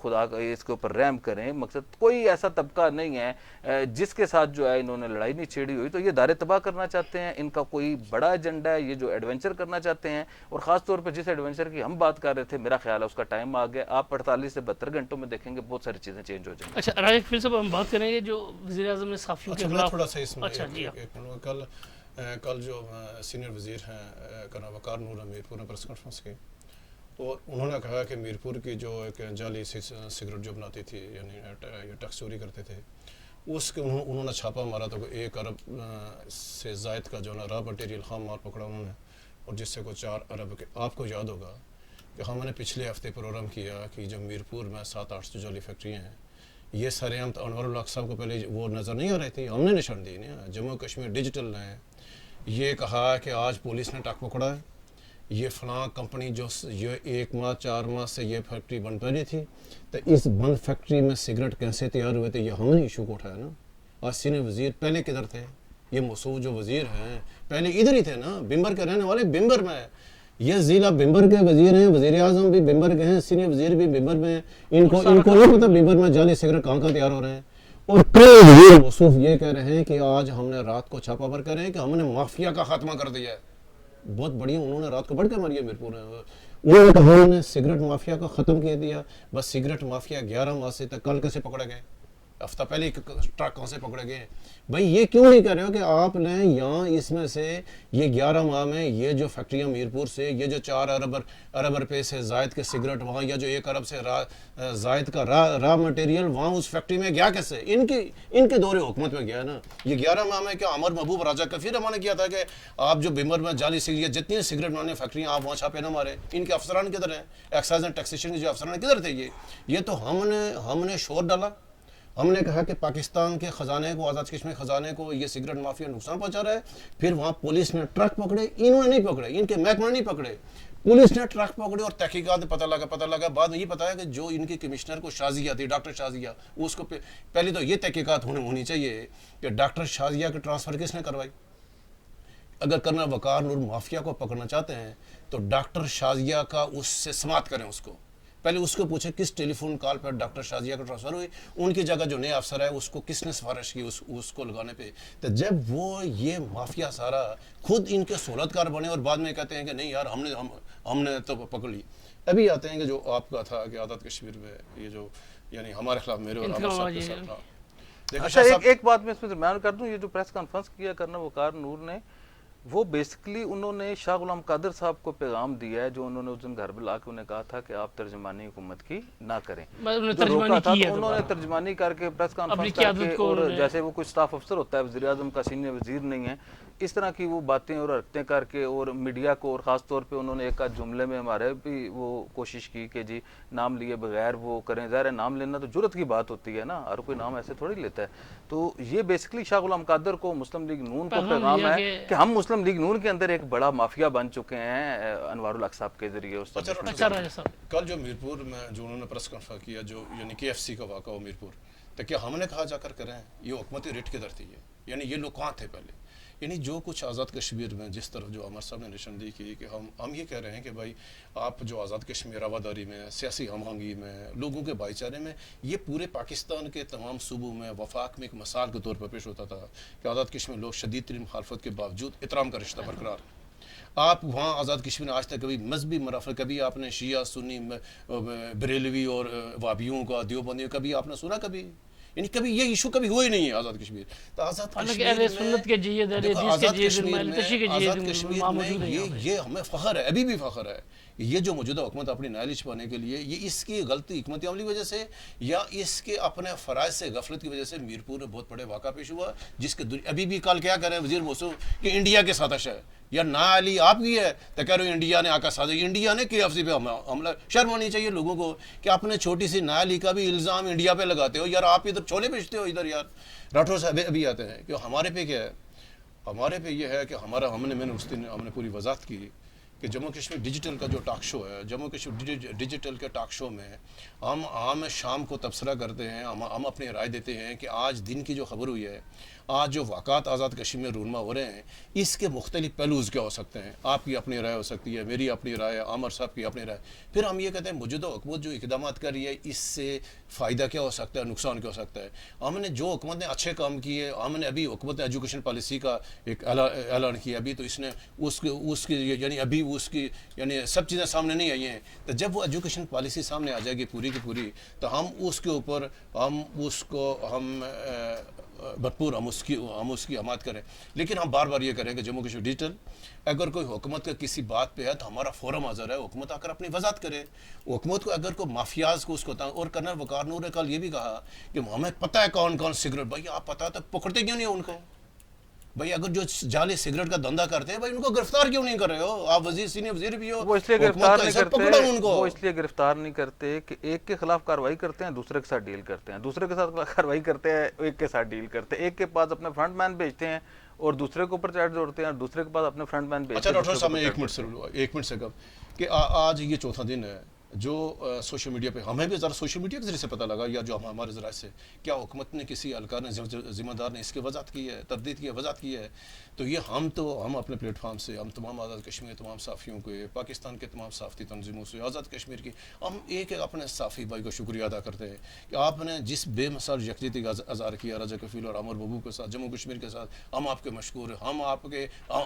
خدا کا اس کے اوپر رحم کریں. مقصد کوئی ایسا طبقہ نہیں ہے جس کے ساتھ جو ہے انہوں نے لڑائی نہیں چھیڑی ہوئی. تو یہ ادارے تباہ کرنا چاہتے ہیں، ان کا کوئی بڑا ایجنڈا ہے، یہ جو ایڈونچر کرنا چاہتے ہیں. اور خاص طور پہ جس ایڈونچر کی ہم بات کر رہے تھے، میرا خیال ہے اس کا ٹائم آ گیا. آپ 48 سے 72 گھنٹوں میں دیکھیں گے بہت ساری چیزیں چینج ہو جائیں گی. اچھا راجہ پھر صاحب ہم بات کریں گے جو وزیر اعظم نے صحافیوں کے خلاف، تھوڑا سا اس میں اچھا جی کل جو سینئر وزیر ہیں کرنا وقار نور میرپور نے پریس کانفرنس کی اور انہوں نے کہا کہ میرپور کی جو ایک جعلی سگریٹ جو بناتی تھی، یعنی ٹیکس چوری کرتے تھے، اس کے انہوں نے چھاپا مارا تو 1 ارب سے زائد کا جو نا را مٹیریل خام مال پکڑا انہوں نے، اور جس سے کوئی 4 ارب کے. آپ کو یاد ہوگا کہ ہم نے پچھلے ہفتے پروگرام کیا کہ جب میرپور میں 7-8 جعلی فیکٹریاں ہیں، یہ سارے ہم انور الحق صاحب کو پہلے وہ نظر نہیں آ رہی تھی، ہم نے نشان دی نا. جموں کشمیر ڈیجیٹل نے یہ کہا کہ آج پولیس نے ٹک پکڑا ہے، یہ فلاں کمپنی جو یہ 1 ماہ 4 ماہ سے یہ فیکٹری بند پڑی تھی، تو اس بند فیکٹری میں سگریٹ کیسے تیار ہوئے تھے، یہ ہم نے ایشو کو اٹھایا نا. آج سینئر وزیر پہلے کدھر تھے؟ یہ موصوف جو وزیر ہیں پہلے ادھر ہی تھے نا، بمبر کے رہنے والے، بمبر میں. یہ ضلع بمبر کے وزیر ہیں، وزیر اعظم بھی بمبر کے ہیں، سینئر وزیر بھی بمبر میں ہیں. ان کو نہیں پتا بمبر میں جعلی سگریٹ کہاں تیار ہو رہے ہیں. اور کئی وزیر موصوف یہ کہہ رہے ہیں کہ آج ہم نے رات کو چھاپا بھر کر رہے ہیں کہ ہم نے مافیا کا خاتمہ کر دیا ہے. بہت بڑی انہوں نے رات کو بڑھ کر ماری ہے میرپور میں. انہوں نے کہا ہم نے سگریٹ مافیا کو ختم کیا دیا. بس سگریٹ مافیا 11 ماہ سے تک کل کیسے پکڑے گئے؟ ہفتہ پہلے ایک ٹرک کہاں سے پکڑے گئے. بھائی یہ کیوں نہیں کر رہے ہو کہ آپ نے یہاں اس میں سے یہ 11 ماہ میں یہ جو فیکٹریاں میرپور سے یہ جو 4 ارب روپے سے زائد کے سگریٹ وہاں یا جو 1 ارب سے زائد کا را مٹیریل وہاں اس فیکٹری میں گیا کیسے؟ ان کے دور حکومت میں گیا نا. یہ 11 ماہ میں کیا عمر محبوب راجہ کفیر ہم نے کیا تھا کہ آپ جو بمر میں جعلی سگریٹ جتنی سگریٹ بنانے فیکٹریاں آپ وہاں چھاپے نہ مارے. ان کے افسران کدھر ہیں؟ ایکسائز اینڈ ٹیکسیشن کے جو افسران کدھر تھے؟ یہ تو ہم نے شور ڈالا. ہم نے کہا کہ پاکستان کے خزانے کو آزاد کشمیر خزانے کو یہ سگریٹ مافیا نقصان پہنچا رہا ہے. پھر وہاں پولیس نے ٹرک پکڑے, انہوں نے نہیں پکڑے, ان کے محکمہ نے نہیں پکڑے, پولیس نے ٹرک پکڑے اور تحقیقات میں پتہ لگا بعد میں یہ پتا ہے کہ جو ان کی کمشنر کو شازیہ تھی, ڈاکٹر شازیہ, اس کو پہلے تو یہ تحقیقات ہونی چاہیے کہ ڈاکٹر شازیہ کی ٹرانسفر کس نے کروائی. اگر کرنا وقار نور مافیا کو پکڑنا چاہتے ہیں تو ڈاکٹر شازیہ کا اس سے سماعت کریں. اس کو پہلے اس کو پوچھیں کس ٹیلی فون کال پر ڈاکٹر شازیہ کا ٹرانسفر ہوئی, ان کی جگہ جو نئے افسر ہے اس کو کس نے سفارش کی اس کو لگانے پہ. تو جب وہ یہ مافیا سارا خود ان کے سہولت کار بنے اور بعد میں کہتے ہیں کہ نہیں یار ہم نے تو پکڑ لی. ابھی آتے ہیں کہ جو آپ کا تھا کہ آزاد کشمیر میں یہ جو یعنی ہمارے خلاف میرے اور عامر صاحب کے ساتھ تھا. اچھا ایک بات میں اس میں درمیان کر دوں, یہ جو پریس کانفرنس کیا کرنا وقار نور نے, وہ بیسکلی انہوں نے شاہ غلام قادر صاحب کو پیغام دیا ہے جو انہوں نے اس دن گھر بلا کے انہیں کہا تھا کہ آپ ترجمانی حکومت کی نہ کریں. جو روکا تھا تو انہوں نے ترجمانی کر کے پریس کانفرنس کر کے, اور جیسے وہ کوئی سٹاف افسر ہوتا ہے, وزیر اعظم کا سینئر وزیر نہیں ہے, اس طرح کی وہ باتیں اور حرکتیں کر کے, اور میڈیا کو, اور خاص طور پہ انہوں نے ایک آدھ جملے میں ہمارے بھی وہ کوشش کی کہ جی نام لیے بغیر وہ کریں. ظاہر ہے نام لینا تو جرت کی بات ہوتی ہے نا, ہر کوئی نام ایسے تھوڑی لیتا ہے. تو یہ بیسکلی شاہ غلام قادر کو مسلم لیگ نون کو پیغام ہے کہ ہم مسلم لیگ نون کے اندر ایک بڑا مافیا بن چکے ہیں انوار الحق صاحب کے ذریعے. کل جو میرپور میں جو انہوں نے پریس کانفرنس کیا جو یعنی کے ایف سی کا واقعہ ہو میرپور, تو کیا ہم نے کہا جا کر کریں یہ حکومتی ریٹ کدھر تھی ہے؟ یعنی یہ لوگ کہاں تھے پہلے؟ یعنی جو کچھ آزاد کشمیر میں جس طرف جو عمر صاحب نے نشاندہی کی کہ ہم یہ کہہ رہے ہیں کہ بھائی آپ جو آزاد کشمیر رواداری میں, سیاسی ہم آہنگی میں, لوگوں کے بھائی چارے میں, یہ پورے پاکستان کے تمام صوبوں میں وفاق میں ایک مثال کے طور پر پیش ہوتا تھا کہ آزاد کشمیر لوگ شدید ترین مخالفت کے باوجود احترام کا رشتہ برقرار. آپ وہاں آزاد کشمیر میں آج تک کبھی مذہبی مرافت, کبھی آپ نے شیعہ سنی بریلوی اور وابیوں کا, دیوبندیوں, کبھی آپ نے سنا؟ کبھی یعنی کبھی یہ ایشو کبھی ہوئے نہیں ہے آزاد کشمیر. تو آزاد کشمیر میں یہ ہمیں فخر ہے, ابھی بھی فخر ہے. یہ جو موجودہ حکومت اپنی نائلی چھپانے کے لیے, یہ اس کی غلطی حکمت عملی وجہ سے یا اس کے اپنے فرائض سے غفلت کی وجہ سے میرپور میں بہت بڑے واقعہ پیش ہوا, جس کے ابھی بھی کل کیا کر رہے ہیں وزیر موصوف کہ انڈیا کے سازش ہے. یا نا علی آپ کی ہے تو کہہ رہے ہو انڈیا نے آ کر سازش, انڈیا نے کے ایف سی پہ حملہ. شرم ہونی چاہیے لوگوں کو کہ اپنے چھوٹی سی نا علی کا بھی الزام انڈیا پہ لگاتے ہو. یار آپ ادھر چھولے بیچتے ہو ادھر. یار راٹھور صاحب ابھی آتے ہیں کہ ہمارے پہ کیا ہے, ہمارے پہ یہ ہے کہ میں نے اس دن ہم نے پوری وضاحت کی کہ جموں کشمیر ڈیجیٹل کا جو ٹاک شو ہے, جموں کشمیر ڈیجیٹل کے ٹاک شو میں ہم شام کو تبصرہ کرتے ہیں, ہم اپنی رائے دیتے ہیں کہ آج دن کی جو خبر ہوئی ہے, آج جو واقعات آزاد کشمیر میں رونما ہو رہے ہیں, اس کے مختلف پہلوز کیا ہو سکتے ہیں. آپ کی اپنی رائے ہو سکتی ہے, میری اپنی رائے, عامر صاحب کی اپنی رائے. پھر ہم یہ کہتے ہیں موجودہ حکومت جو اقدامات کر رہی ہے اس سے فائدہ کیا ہو سکتا ہے, نقصان کیا ہو سکتا ہے. ہم نے جو حکومت نے اچھے کام کیے, ہم نے ابھی حکومت نے ایجوکیشن پالیسی کا ایک اعلان کیا, ابھی تو اس نے اس کی یعنی ابھی اس کی یعنی سب چیزیں سامنے نہیں آئی ہیں. تو جب وہ ایجوکیشن پالیسی سامنے آ جائے گی پوری کی پوری, تو ہم اس کے اوپر بھرپور ہم اس کی حمایت کریں. لیکن ہم بار بار یہ کریں کہ جموں کشمیر ڈیجیٹل اگر کوئی حکومت کا کسی بات پہ ہے تو ہمارا فورم حاضر ہے, حکومت آ کر اپنی وضاحت کرے. حکومت کو اگر کوئی مافیاز کو اس کو اور کرنل وقار نور نے کل یہ بھی کہا کہ ہمیں پتہ ہے کون کون سگریٹ. بھائی آپ پتہ تو پکڑتے کیوں نہیں ان کو؟ بھائی اگر جو جعلی سگریٹ کا دھندا کرتے ہیں, بھائی ان کو گرفتار کیوں نہیں کر رہے ہو؟ آپ سینئر وزیر بھی ہو, وہ اس لیے گرفتار نہیں کرتے کہ ایک کے خلاف کارروائی کرتے ہیں, دوسرے کے ساتھ ڈیل کرتے ہیں, دوسرے کے ساتھ کارروائی کرتے ہیں, ایک کے ساتھ ڈیل کرتے ہیں, ایک کے پاس اپنے فرنٹ مین بھیجتے ہیں اور دوسرے کے اوپر چارج جوڑتے ہیں, اور دوسرے کے پاس اپنے فرنٹ مین بھیجتے ہیں. اچھا ڈاکٹر صاحب میں ایک منٹ سے کب کہ آج یہ چوتھا دن ہے جو سوشل میڈیا پہ ہمیں بھی ذرا سوشل میڈیا کے ذریعے سے پتہ لگا, یا جو ہمارے ذرائع سے, کیا حکومت نے کسی اہلکار نے ذمہ دار نے اس کی وضاحت کی ہے, تردید کی ہے, وضاحت کی ہے. تو یہ ہم اپنے پلیٹ فارم سے ہم تمام آزاد کشمیر تمام صحافیوں کو, پاکستان کے تمام صحافتی تنظیموں سے, آزاد کشمیر کی ہم ایک اپنے صحافی بھائی کو شکریہ ادا کرتے ہیں کہ آپ نے جس بے مثال یکجہتی کا اظہار کیا راجہ کفیل اور عامر محبوب کے ساتھ, جموں کشمیر کے ساتھ, ہم آپ کے مشکور ہیں.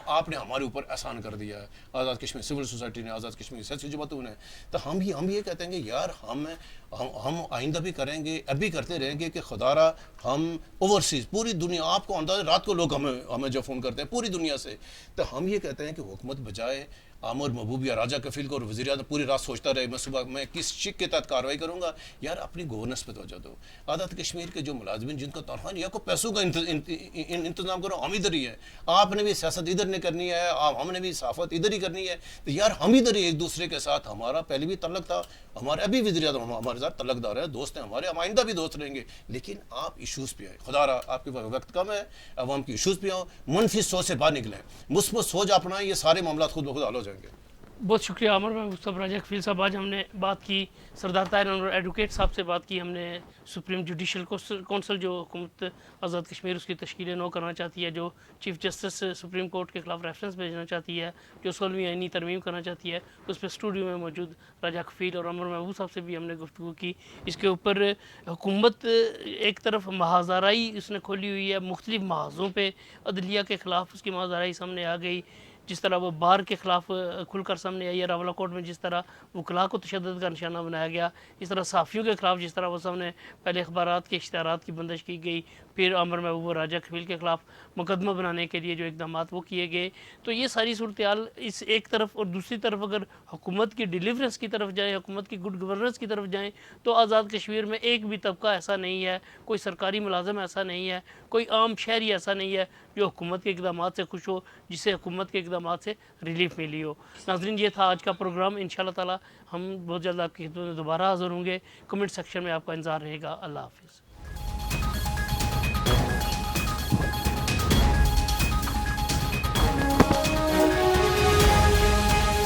آپ نے ہمارے اوپر احسان کر دیا ہے, آزاد کشمیر سول سوسائٹی نے, آزاد کشمیر سیاسی جماعتوں نے. تو ہم ہم یہ کہتے ہیں کہ یار ہم آئندہ بھی کریں گے، ابھی کرتے رہیں گے کہ خدا را ہم اوورسیز پوری دنیا، آپ کو اندازہ رات کو لوگ ہمیں جو فون کرتے ہیں پوری دنیا سے، تو ہم یہ کہتے ہیں کہ حکومت بجائے عامر محبوب یا راجہ کفیل کو اور وزیر اعظم پوری رات سوچتا رہے میں صبح میں کس شک کے تحت کارروائی کروں گا، یار اپنی گورننس پہ توجہ دو. آزاد کشمیر کے جو ملازمین جن کا تنخواہ یا کو پیسوں کا انتظام کرو، ہم ادھر ہی ہیں، آپ نے بھی سیاست ادھر نے کرنی ہے، ہم نے بھی صحافت ادھر ہی کرنی ہے، تو یار ہم ادھر ہی ایک دوسرے کے ساتھ، ہمارا پہلے بھی تعلق تھا، ہمارے ابھی وزیر اعظم ہمارے ساتھ تعلق دار ہیں، دوست ہیں ہمارے، ہم آئندہ بھی دوست رہیں گے، لیکن آپ ایشوز پہ آئیں. خدا را آپ کے وقت کم ہے، عوام کی ایشوز پہ آؤ، منفی سوچ سے باہر نکلیں، مثبت سوچ اپنائیں، یہ سارے معاملات خود بخود حل ہو جائیں گے. بہت شکریہ عامر محبوب صاحب، راجہ کفیل صاحب. آج ہم نے بات کی سردار طاہر انور ایڈوکیٹ صاحب سے بات کی، ہم نے سپریم جوڈیشل کونسل جو حکومت آزاد کشمیر اس کی تشکیل نو کرنا چاہتی ہے، جو چیف جسٹس سپریم کورٹ کے خلاف ریفرنس بھیجنا چاہتی ہے، جو 16ویں آئینی ترمیم کرنا چاہتی ہے، اس پہ اسٹوڈیو میں موجود راجہ کفیل اور عامر محبوب صاحب سے بھی ہم نے گفتگو کی. اس کے اوپر حکومت ایک طرف محاذ اس نے کھولی ہوئی ہے، مختلف محاذوں پہ عدلیہ کے خلاف اس کی محاذ سامنے آ گئی، جس طرح وہ بار کے خلاف کھل کر سامنے آئی ہے، راولہ کوٹ میں جس طرح وکلاء کو تشدد کا نشانہ بنایا گیا، اس طرح صحافیوں کے خلاف جس طرح وہ سامنے پہلے اخبارات کے اشتہارات کی بندش کی گئی، پھر عامر محبوب اور راجہ کفیل کے خلاف مقدمہ بنانے کے لیے جو اقدامات وہ کیے گئے. تو یہ ساری صورتحال اس ایک طرف، اور دوسری طرف اگر حکومت کی ڈیلیورنس کی طرف جائیں، حکومت کی گڈ گورننس کی طرف جائیں، تو آزاد کشمیر میں ایک بھی طبقہ ایسا نہیں ہے، کوئی سرکاری ملازم ایسا نہیں ہے، کوئی عام شہری ایسا نہیں ہے جو حکومت کے اقدامات سے خوش ہو، جسے حکومت کے اقدامات سے ریلیف ملی ہو. ناظرین، یہ تھا آج کا پروگرام. انشاءاللہ تعالی ہم بہت جلد آپ کی خدمت میں دوبارہ حاضر ہوں گے. کمنٹ سیکشن میں آپ کا انتظار رہے گا. اللہ حافظ.